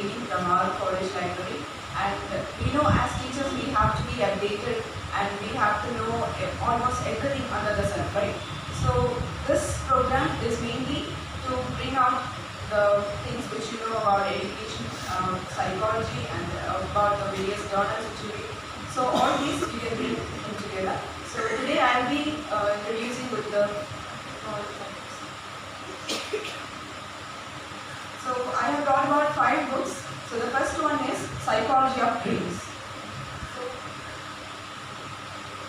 reading from our college library. And as teachers, we have to be updated and we have to know almost everything under the sun, right? So this program is mainly to bring out the things which you know about education, psychology, and about the various journals which you read. So all these you can bring in together. So today I will be introducing with the So I have brought about 5 books. So the first one is Psychology of Dreams. So,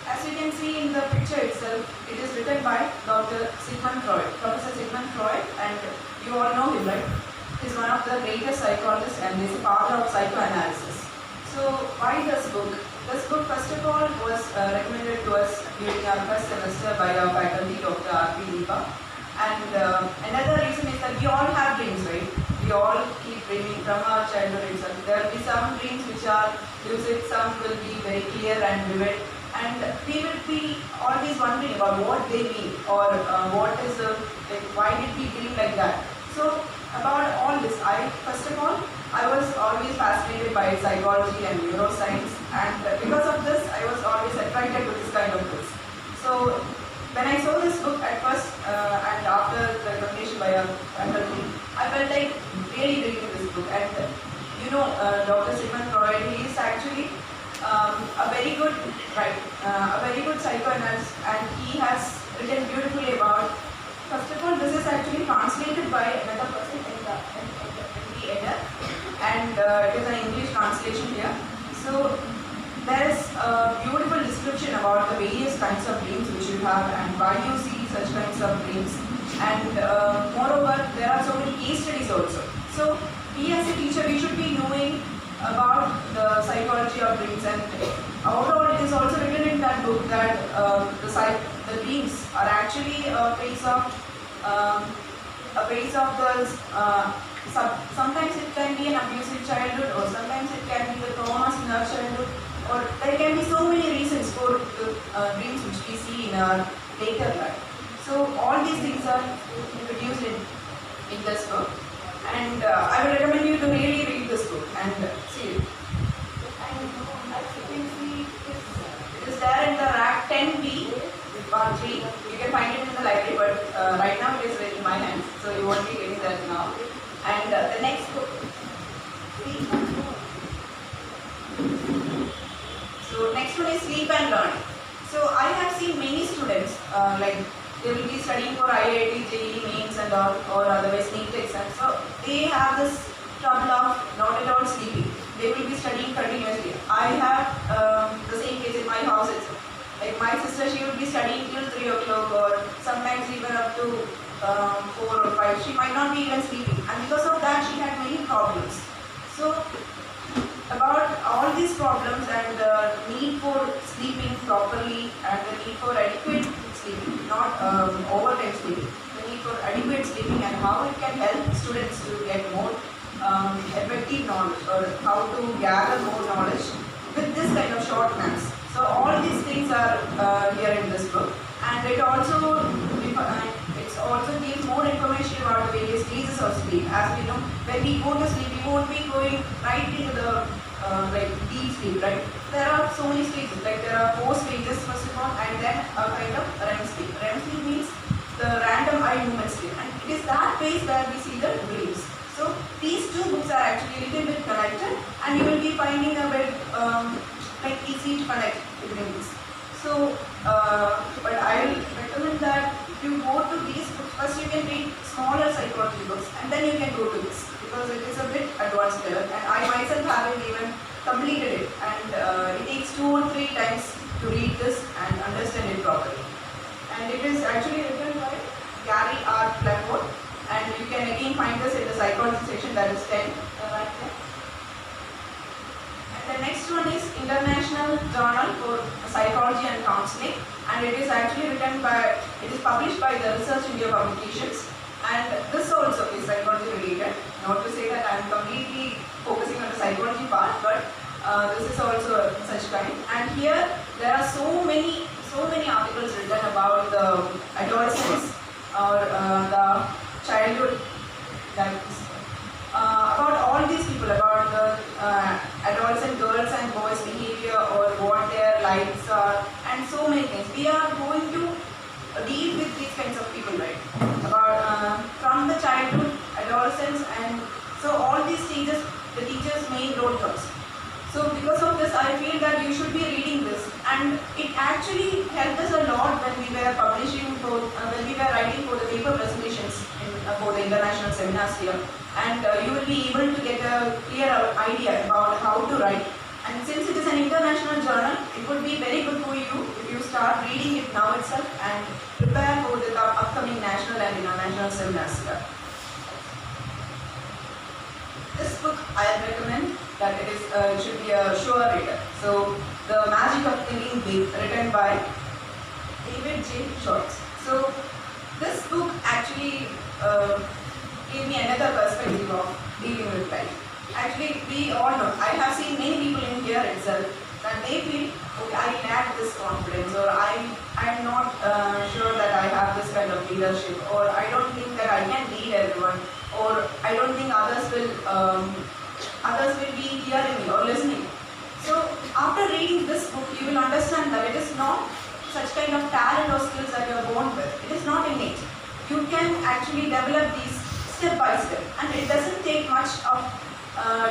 as you can see in the picture itself, it is written by Dr. Sigmund Freud, Professor Sigmund Freud, and you all know him, right? He is one of the greatest psychologists and he is the father of psychoanalysis. So why this book? This book, first of all, was recommended to us during our first semester by our faculty, Dr. R.P. And another reason is that we all have dreams, right? We all keep dreaming from our childhood itself. There will be some dreams which are lucid, some will be very clear and vivid. And we will be always wondering about what they mean or what is why did we dream like that. So about all this, first of all, I was always fascinated by psychology and neuroscience, and because of this, I was always attracted to this kind of books. So when I saw this book at first and after the recommendation by a faculty, I felt like really into this book. And Dr. Sigmund Freud, he is actually a very good psychoanalyst, and he has written beautifully about. First of all, this is actually translated by another person in the N.V.K.S.D. and it is an English translation here. So there is a beautiful description about the various kinds of dreams which you have and why you see such kinds of dreams. And moreover, there are so many case studies also. So we as a teacher, we should be knowing about the psychology of dreams, and overall it is also written in that book that the dreams are actually a phase of the sometimes it can be an abusive childhood, or sometimes it can be the traumas in our childhood, or there can be so many reasons for the dreams which we see in our later life. So all these things are introduced in this book, and I will recommend you to really read this book and see it. And as you can see, it is there in the rack 10B, part 3. You can find it in the library, but right now it is in my hands, so you won't be getting that now. And the next book. So next one is Sleep and Learning. So I have seen many students like they will be studying for IIT, JEE mains and all, or otherwise NEET exams. So they have this trouble of not at all sleeping. They will be studying continuously. I have the same case in my house itself. Like my sister, she would be studying till 3 o'clock or sometimes even up to 4 or 5. She might not be even sleeping, and because of that she had many problems. So about all these problems and the need for sleeping properly and the need for adequate sleeping, not overtime sleeping, the need for adequate sleeping and how it can help students to get more effective knowledge or how to gather more knowledge with this kind of short naps. So all these things are here in this book, and it also gives more information about the various stages of sleep. As we know, when we go to sleep, we won't be going right into the deep sleep, right? There are so many stages. Like there are 4 stages first of all, and then a kind of REM sleep. REM sleep means the random eye movement sleep, and it is that phase where we see the dreams. So these 2 books are actually a little bit connected, and you will be finding a bit easy to connect between these. So, but I will recommend that if you go to these books, first you can read smaller psychology books, and then you can go to this, because it is a bit advanced level, and I myself haven't even completed it, and it takes 2 or 3 times to read this and understand it properly. And it is actually written by Gary R. Clafford, and you can again find this in the psychology section, that is 10 right there. The next one is International Journal for Psychology and Counseling, and it is actually published by the Research India Publications, and this also is psychology related. Not to say that I am completely focusing on the psychology part, but this is also such kind. And here there are so many articles written about the adolescence or the childhood, about all these people, about adolescent girls and boys' behavior or what their lives are, and so many things. We are going to deal with these kinds of people, right? About from the childhood, adolescence, and so all these stages, the teacher's main role comes. So because of this, I feel that you should be reading this, and it actually helped us a lot when we were publishing, when we were writing for the paper presentations for the international seminars here, and you will be able to get a clear idea about how to write. And since it is an international journal, it would be very good for you if you start reading it now itself and prepare for the upcoming national and international seminars here. This book I recommend that it should be a sure reader. So, The Magic of Thinking Big, written by David J. Schwartz. So, this book actually gave me another perspective of dealing with life. Actually, we all know, I have seen many people in here itself that they feel, okay, I lack this confidence, or I'm not sure that I have this kind of leadership, or I don't think that I can lead everyone, or I don't think others will be hearing me or listening. So after reading this book, you will understand that it is not such kind of talent or skills that you are born with. It is not innate. You can actually develop these step by step, and it doesn't take much of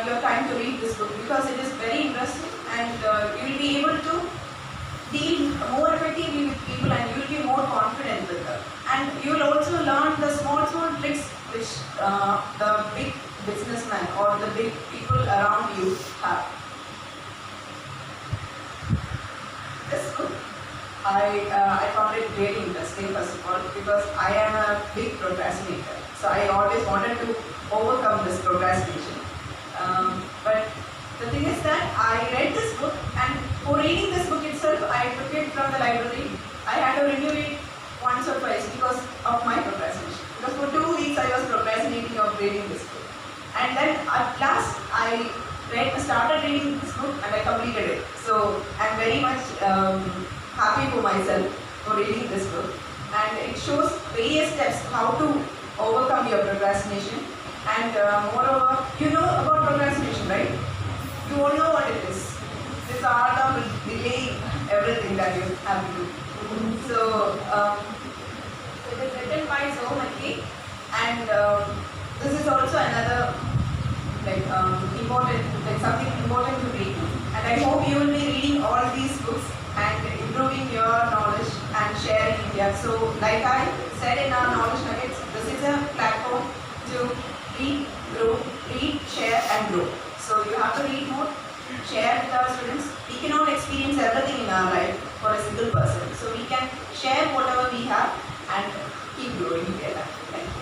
your time to read this book because it is very interesting, and you will be able to deal more effectively with people, and you will be more confident with them. And you will also learn the small tricks which the big businessmen or the big people around you have. This book, I found it really interesting, first of all, because I am a big procrastinator. So I always wanted to overcome this procrastination. But the thing is that I read this book, and for reading this book itself, I took it from the library. I had to renew it once or twice because of my procrastination. Because for 2 weeks I was procrastinating of reading this book. And then at last I started reading this book and I completed it. So I'm very much happy for myself for reading this book. And it shows various steps how to overcome your procrastination. And moreover, you know about procrastination, right? You all know what it is. It's the art of delaying everything that you have to do. So it is written by N.V.K.S.D. and this is also another something important to read. And I hope you will be reading all these books and improving your knowledge and sharing India. So like I said in our knowledge nuggets, this is a platform to read, grow, read, share and grow. So you have to read more, share with our students. We cannot experience everything in our life for a single person. So we can share whatever we have and keep growing together. Thank you.